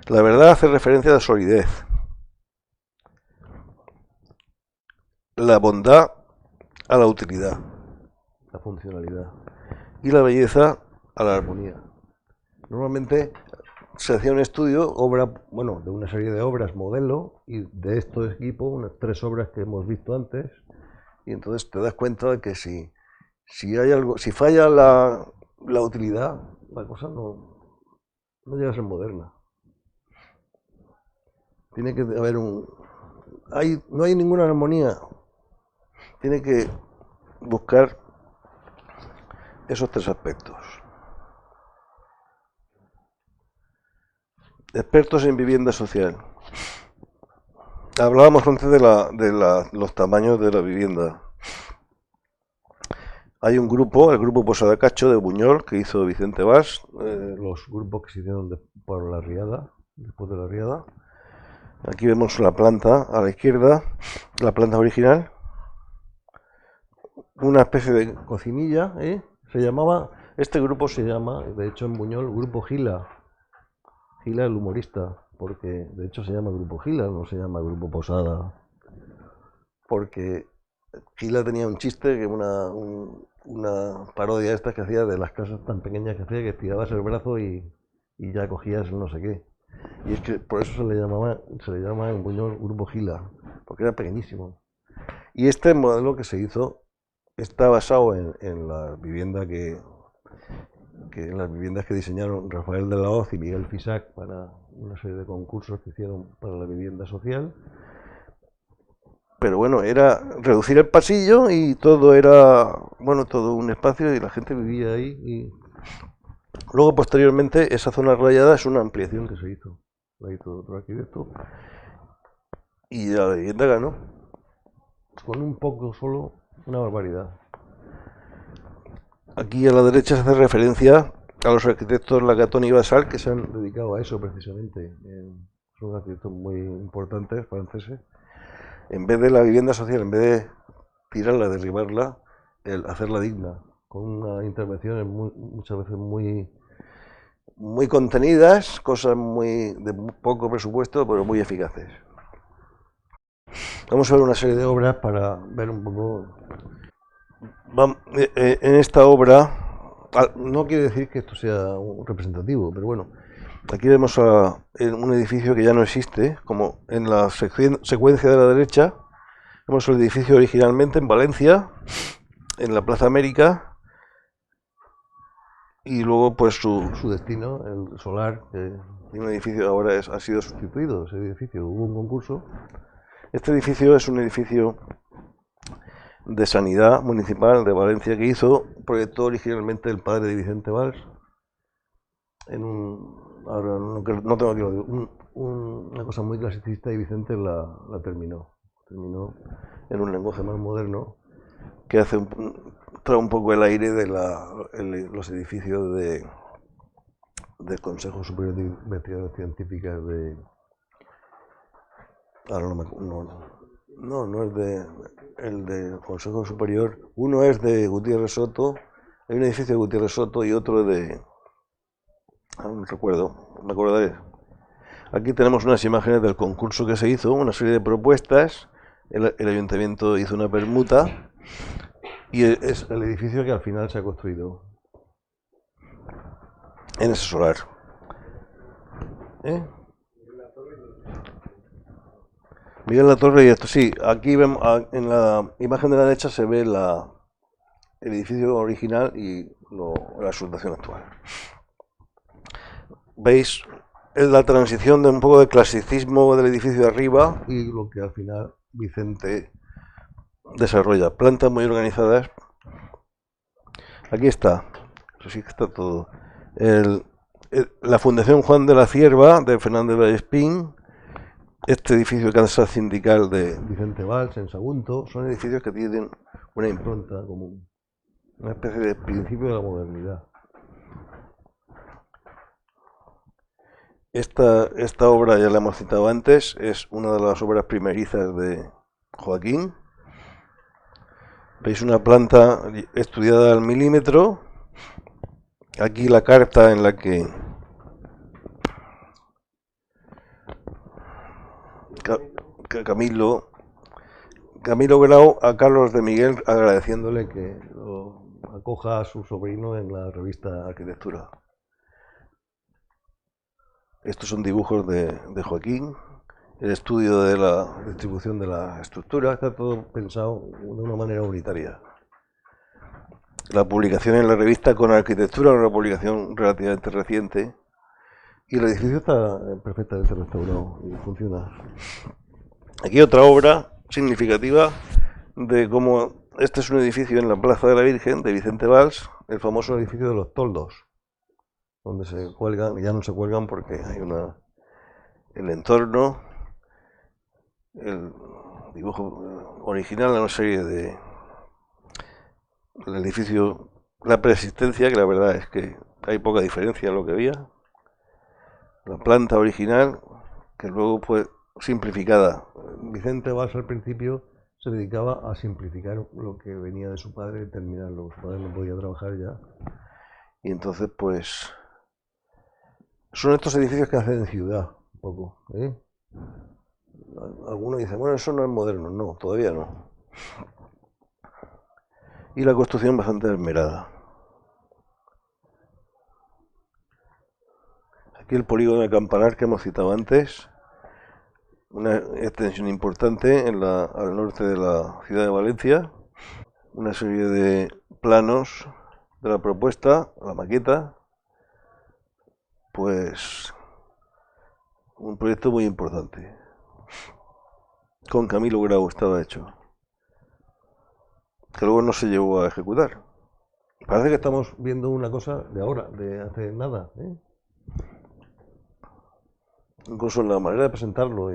La verdad hace referencia a la solidez, la bondad a la utilidad, la funcionalidad, y la belleza a la armonía. Normalmente se hacía un estudio, de una serie de obras modelo, y de estos equipos, unas 3 obras que hemos visto antes, y entonces te das cuenta de que si hay algo, si falla la utilidad, la cosa no llega a ser moderna. Tiene que haber no hay ninguna armonía. Tiene que buscar esos 3 aspectos. Expertos en vivienda social. Hablábamos antes de los tamaños de la vivienda. Hay un grupo, el grupo Posada Cacho de Buñol, que hizo Vicente Valls, los grupos que se hicieron por la Riada, después de la Riada. Aquí vemos la planta a la izquierda, la planta original, una especie de cocinilla, este grupo se llama, de hecho en Buñol, Grupo Gila, Gila el humorista, porque de hecho se llama Grupo Gila, no se llama Grupo Posada, porque Gila tenía un chiste, que una parodia esta que hacía de las casas tan pequeñas que hacía, que tirabas el brazo y ya cogías no sé qué. Y es que por eso se le llama en Buñol Grupo Gila, porque era pequeñísimo. Y este modelo que se hizo está basado en la vivienda en las viviendas que diseñaron Rafael de la Hoz y Miguel Fisac para una serie de concursos que hicieron para la vivienda social. Pero bueno, era reducir el pasillo y todo era, todo un espacio y la gente vivía ahí. Y luego, posteriormente, esa zona rayada es una ampliación que se hizo. La hizo otro arquitecto. Y la vivienda ganó. Con un poco solo, una barbaridad. Aquí a la derecha se hace referencia a los arquitectos Lagatón y Basal, que se han dedicado a eso precisamente. Son arquitectos muy importantes, franceses. En vez de la vivienda social, en vez de tirarla, derribarla, hacerla digna, con unas intervenciones muchas veces muy contenidas, cosas de poco presupuesto, pero muy eficaces. Vamos a ver una serie de obras para ver un poco. En esta obra, no quiere decir que esto sea un representativo, pero bueno, aquí vemos un edificio que ya no existe, como en la secuencia de la derecha. Vemos el edificio originalmente en Valencia, en la Plaza América, y luego pues su destino, el solar, un edificio ahora ha sido sustituido, ese edificio, hubo un concurso. Este edificio es un edificio de sanidad municipal de Valencia que proyectó originalmente el padre de Vicente Valls, ahora no tengo aquí, una cosa muy clasicista, y Vicente la terminó en un lenguaje más moderno que trae un poco el aire de los edificios del Consejo Superior de Investigaciones Científicas ahora no es el del Consejo Superior. Uno es de Gutiérrez Soto, hay un edificio de Gutiérrez Soto y otro no recuerdo, me acordaré. Aquí tenemos unas imágenes del concurso que se hizo, una serie de propuestas. El ayuntamiento hizo una permuta y es el edificio que al final se ha construido en ese solar. Miguel Latorre y esto, sí, aquí vemos, en la imagen de la derecha se ve el edificio original y la situación actual. ¿Veis? Es la transición de un poco de clasicismo del edificio de arriba y lo que al final Vicente desarrolla. Plantas muy organizadas. Aquí está, eso sí que está todo. La Fundación Juan de la Cierva de Fernández Vallespín, este edificio de Casa Sindical de Vicente Valls en Sagunto, son edificios que tienen una impronta común, una especie de principio de la modernidad. Esta obra ya la hemos citado antes, es una de las obras primerizas de Joaquín. Veis una planta estudiada al milímetro. Aquí la carta en la que Camilo Grau a Carlos de Miguel agradeciéndole que lo acoja a su sobrino en la revista Arquitectura. Estos son dibujos de Joaquín, el estudio de la distribución de la estructura, está todo pensado de una manera unitaria. La publicación en la revista Con Arquitectura, una publicación relativamente reciente, y el edificio está perfectamente restaurado y funciona. Aquí otra obra significativa de cómo este es un edificio en la Plaza de la Virgen de Vicente Valls, el famoso edificio de los toldos, donde se cuelgan, ya no se cuelgan porque hay el entorno, el dibujo original, una serie el edificio, la preexistencia, que la verdad es que hay poca diferencia en lo que había, la planta original, que luego fue simplificada. Vicente Valls al principio se dedicaba a simplificar lo que venía de su padre y terminarlo. Su padre no podía trabajar ya. Y entonces, pues, son estos edificios que hacen en ciudad, un poco. Algunos dicen, bueno, eso no es moderno. No, todavía no. Y la construcción bastante esmerada. Aquí el polígono de Campanar que hemos citado antes, una extensión importante al norte de la ciudad de Valencia, una serie de planos de la propuesta, la maqueta, pues un proyecto muy importante. Con Camilo Grau estaba hecho, que luego no se llevó a ejecutar. Parece que estamos viendo una cosa de ahora, de hace nada, incluso en la manera de presentarlo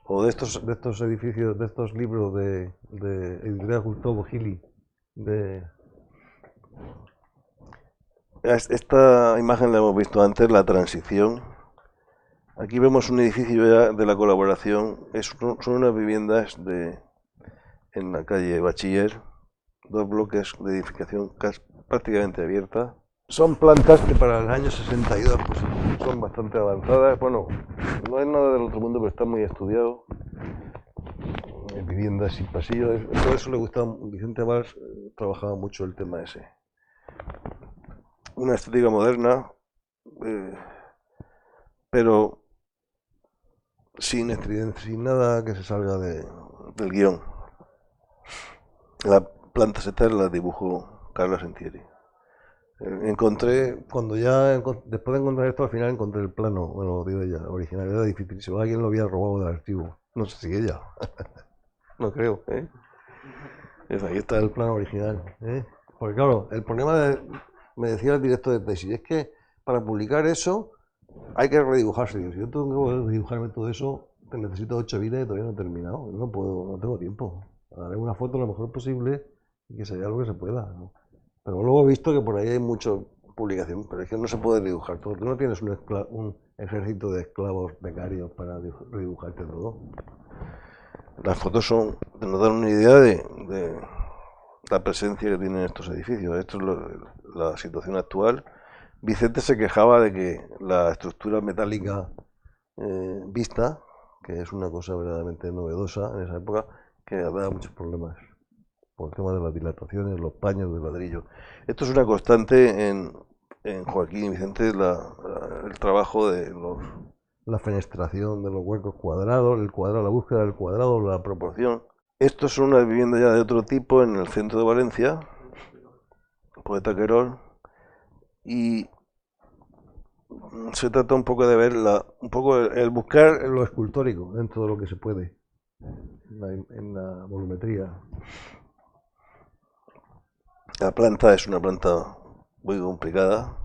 o de estos edificios, de estos libros de Editorial Gustavo Gili. Esta imagen la hemos visto antes, la transición. Aquí vemos un edificio ya de la colaboración. Son unas viviendas en la calle Bachiller, dos bloques de edificación prácticamente abierta. Son plantas que para el año 62 pues, son bastante avanzadas. Bueno, no es nada del otro mundo, pero está muy estudiado. Viviendas sin pasillos. Todo eso le gustaba. Vicente Valls trabajaba mucho el tema ese. Una estética moderna, pero sin estridencia, sin nada que se salga del guión. La planta seta la dibujó Carlos Entieri. Encontré, después de encontrar esto, al final encontré el plano, bueno, lo digo ella, original, era difícil, si alguien lo había robado del archivo, no sé si ella, no creo, ahí está el plano original, porque claro, el problema me decía el director de tesis, es que para publicar eso hay que redibujarse, digo, si yo tengo que redibujarme todo eso, necesito 8 vidas y todavía no he terminado, no tengo tiempo, haré una foto lo mejor posible y que se vea lo que se pueda, ¿no? Pero luego he visto que por ahí hay mucha publicación, pero es que no se puede redibujar todo. Tú no tienes un ejército de esclavos becarios para redibujarte todo. Las fotos nos dan una idea de la presencia que tienen estos edificios. Esto es la situación actual. Vicente se quejaba de que la estructura metálica vista, que es una cosa verdaderamente novedosa en esa época, que daba muchos problemas por el tema de las dilataciones, los paños de ladrillo. Esto es una constante en Joaquín y Vicente, el trabajo de la fenestración de los huecos cuadrados, el cuadrado, la búsqueda del cuadrado, la proporción. Esto es una vivienda ya de otro tipo en el centro de Valencia, Poeta Querol, y se trata un poco de ver un poco el buscar lo escultórico dentro de lo que se puede en la volumetría. La planta es una planta muy complicada.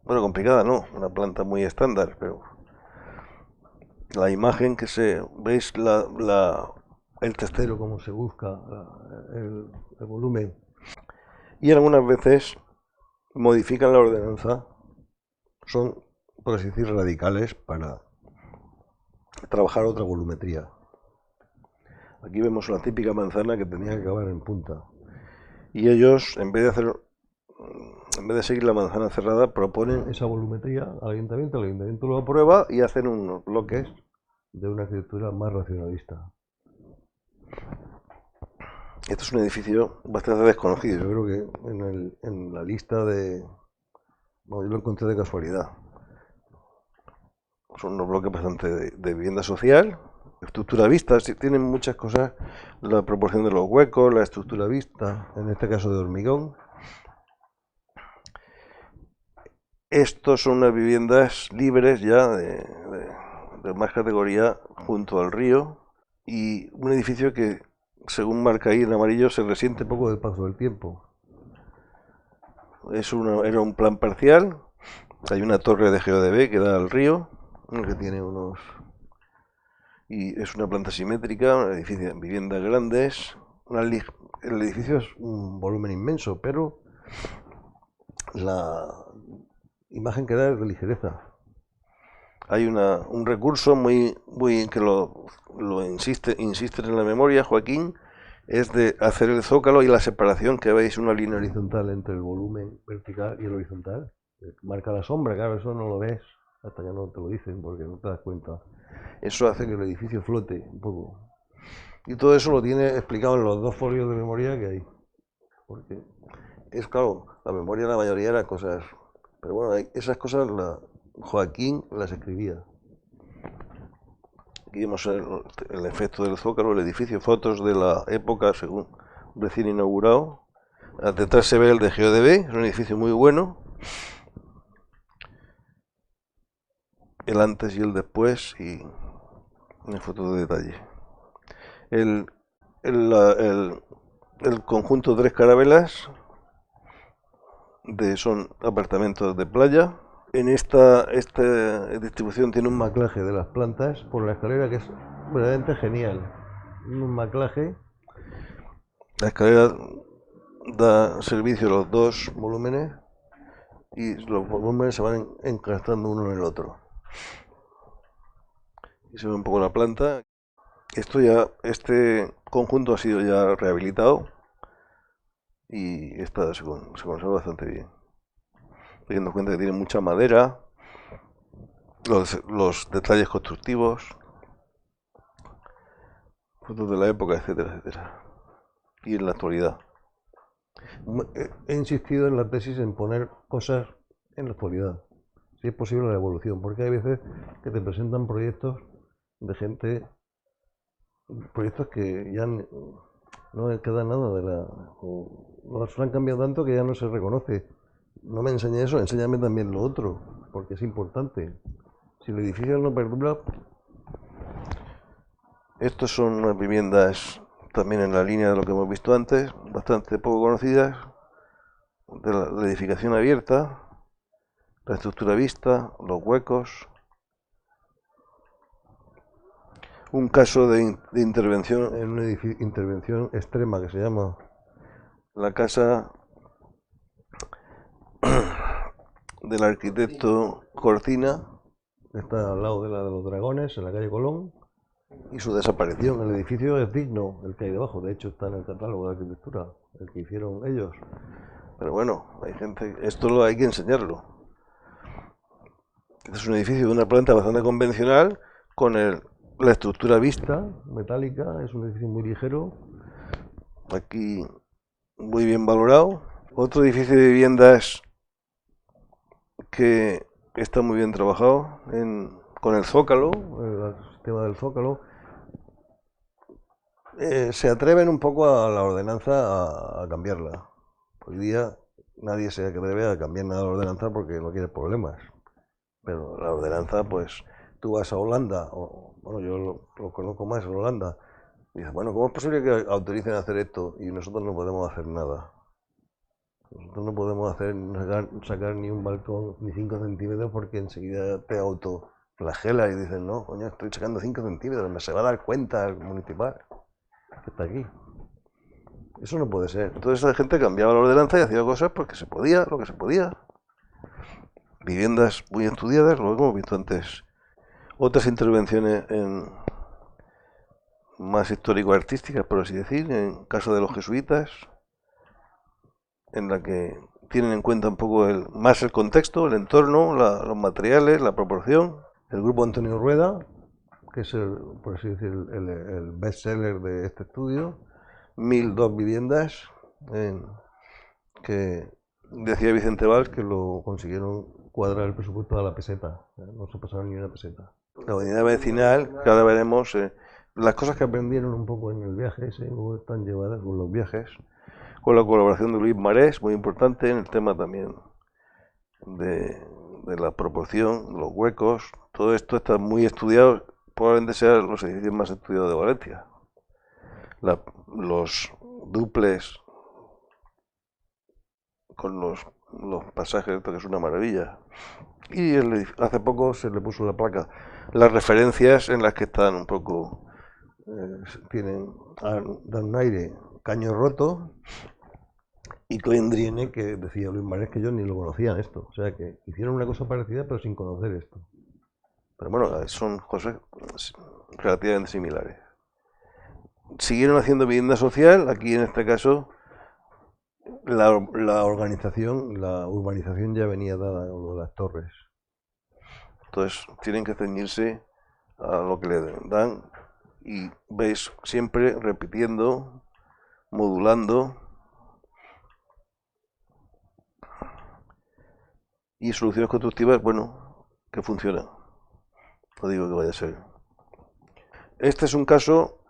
Bueno, complicada no, una planta muy estándar, pero la imagen que veis el testero, cómo se busca el volumen. Y algunas veces modifican la ordenanza, son, por así decir, radicales para trabajar otra volumetría. Aquí vemos la típica manzana que tenía que acabar en punta. Y ellos, en vez de seguir la manzana cerrada, proponen esa volumetría al ayuntamiento lo aprueba y hacen unos bloques de una arquitectura más racionalista. Este es un edificio bastante desconocido, yo creo que en la lista de... Bueno, yo lo encontré de casualidad. Son unos bloques bastante de vivienda social, estructura vista, tienen muchas cosas, la proporción de los huecos, la estructura vista, en este caso de hormigón. Estos son unas viviendas libres ya de más categoría junto al río y un edificio que, según marca ahí en amarillo, se resiente poco del paso del tiempo. Era un plan parcial, hay una torre de GeoDB que da al río, que tiene unos... y es una planta simétrica, un edificio, viviendas grandes, el edificio es un volumen inmenso, pero la imagen que da es de ligereza. Hay un recurso muy que lo insisten en la memoria, Joaquín, es de hacer el zócalo y la separación, que veis una línea horizontal entre el volumen vertical y el horizontal. Marca la sombra, claro, eso no lo ves, hasta ya no te lo dicen porque no te das cuenta. Eso hace que el edificio flote un poco. Y todo eso lo tiene explicado en los 2 folios de memoria que hay. Porque es claro, la memoria la mayoría eran cosas, pero bueno, esas cosas Joaquín las escribía. Aquí vemos el efecto del zócalo, el edificio, fotos de la época según recién inaugurado. Detrás se ve el de GeoDB, es un edificio muy bueno. El antes y el después y una foto de detalle. El conjunto de 3 carabelas son apartamentos de playa. En esta distribución tiene un maclaje de las plantas por la escalera que es verdaderamente genial. Un maclaje. La escalera da servicio a los 2 volúmenes y los volúmenes se van encastando uno en el otro. Y se ve un poco la planta. Este conjunto ha sido ya rehabilitado y se conserva bastante bien. Teniendo en cuenta que tiene mucha madera, los detalles constructivos, fotos de la época, etcétera, etcétera. Y en la actualidad. He insistido en la tesis en poner cosas en la actualidad, si es posible la evolución, porque hay veces que te presentan proyectos de gente, proyectos que ya no queda nada de los han cambiado tanto que ya no se reconoce. No me enseñe eso, enséñame también lo otro, porque es importante. Si el edificio no perdura... Estos son unas viviendas también en la línea de lo que hemos visto antes, bastante poco conocidas, de la edificación abierta, la estructura vista, los huecos. Un caso de intervención en una intervención extrema que se llama la casa del arquitecto Cortina, que está al lado de la de los Dragones, en la calle Colón, y su desaparición. El edificio es digno, el que hay debajo, de hecho está en el catálogo de arquitectura, el que hicieron ellos. Pero bueno, hay gente, esto hay que enseñarlo. Este es un edificio de una planta bastante convencional, con la estructura vista, metálica, es un edificio muy ligero, aquí muy bien valorado. Otro edificio de viviendas que está muy bien trabajado, con el Zócalo, el sistema del Zócalo, se atreven un poco a la ordenanza a cambiarla. Hoy día nadie se atreve a cambiar nada de la ordenanza porque no quiere problemas. Pero la ordenanza, pues tú vas a Holanda, o bueno, yo lo conozco más en Holanda, y dices, bueno, ¿cómo es posible que autoricen a hacer esto y nosotros no podemos hacer nada? Nosotros no podemos sacar ni un balcón ni 5 centímetros porque enseguida te autoflagela y dices, no, coño, estoy sacando 5 centímetros, me se va a dar cuenta el municipal que está aquí. Eso no puede ser. Entonces esa gente cambiaba la ordenanza y hacía cosas porque se podía, lo que se podía. Viviendas muy estudiadas, lo hemos visto antes. Otras intervenciones más histórico-artísticas, por así decir, en caso de los jesuitas, en la que tienen en cuenta un poco más el contexto, el entorno, los materiales, la proporción. El grupo Antonio Rueda, que es, por así decir, el best-seller de este estudio, 1002 viviendas, que decía Vicente Valls que lo consiguieron cuadrar el presupuesto a la peseta, no se pasaron ni una peseta. La unidad vecinal, que ahora veremos, las cosas que aprendieron un poco en el viaje ese, luego están llevadas con los viajes, con la colaboración de Luis Marés, muy importante en el tema también de la proporción, los huecos, todo esto está muy estudiado, probablemente sean los edificios más estudiados de Valencia. Los duples con los pasajes, esto que es una maravilla. Y hace poco se le puso la placa. Las referencias en las que están un poco, dan un aire, Caño Roto y Clendriene, que decía Luis Marés que yo ni lo conocían esto. O sea que hicieron una cosa parecida pero sin conocer esto. Pero bueno, son cosas relativamente similares. Siguieron haciendo vivienda social, aquí en este caso la urbanización ya venía dada con las torres. Entonces tienen que ceñirse a lo que le dan y veis siempre repitiendo, modulando y soluciones constructivas, bueno, que funcionan. No digo que vaya a ser. Este es un caso,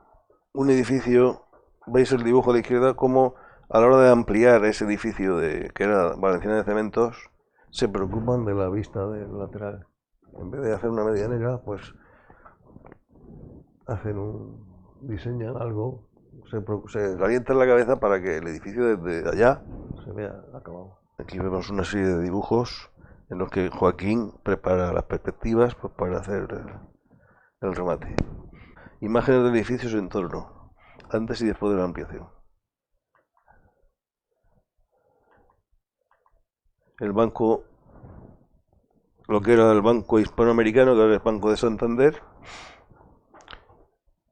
un edificio, veis el dibujo a la izquierda, como a la hora de ampliar ese edificio que era Valenciana de Cementos, se preocupan de la vista del lateral. En vez de hacer una medianera, pues diseñan algo, se calientan la cabeza para que el edificio desde allá se vea acabado. Aquí vemos una serie de dibujos en los que Joaquín prepara las perspectivas pues, para hacer el remate. Imágenes del edificio y su entorno, antes y después de la ampliación. El banco, lo que era el Banco Hispanoamericano, que ahora es Banco de Santander,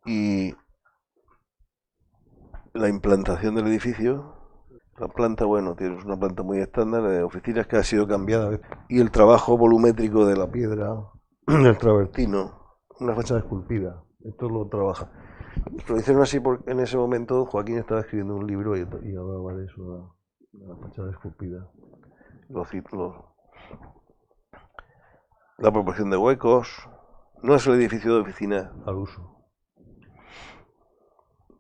y la implantación del edificio. La planta, bueno, tienes una planta muy estándar de oficinas que ha sido cambiada, y el trabajo volumétrico de la piedra, el travertino, una fachada esculpida, esto lo trabaja. Lo hicieron así porque en ese momento Joaquín estaba escribiendo un libro y hablaba de eso, la fachada esculpida. La proporción de huecos, no es el edificio de oficina al uso.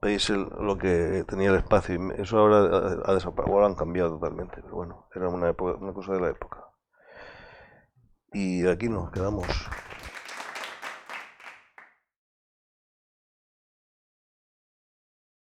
Veis lo que tenía el espacio, y eso ahora ha desaparecido, ahora han cambiado totalmente, pero bueno, era una cosa de la época. Y aquí nos quedamos.